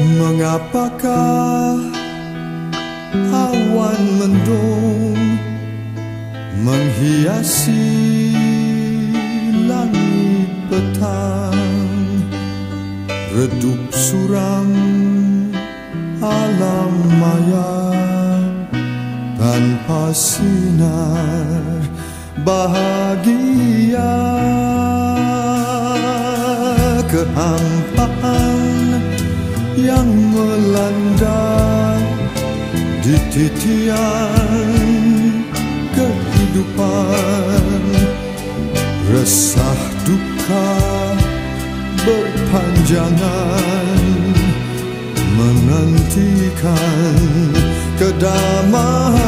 Mengapakah awan mendung menghiasi langit petang, redup suram alam maya tanpa sinar bahagia. Kehampaan yang melanda di titian kehidupan, resah duka berpanjangan menantikan kedamaian.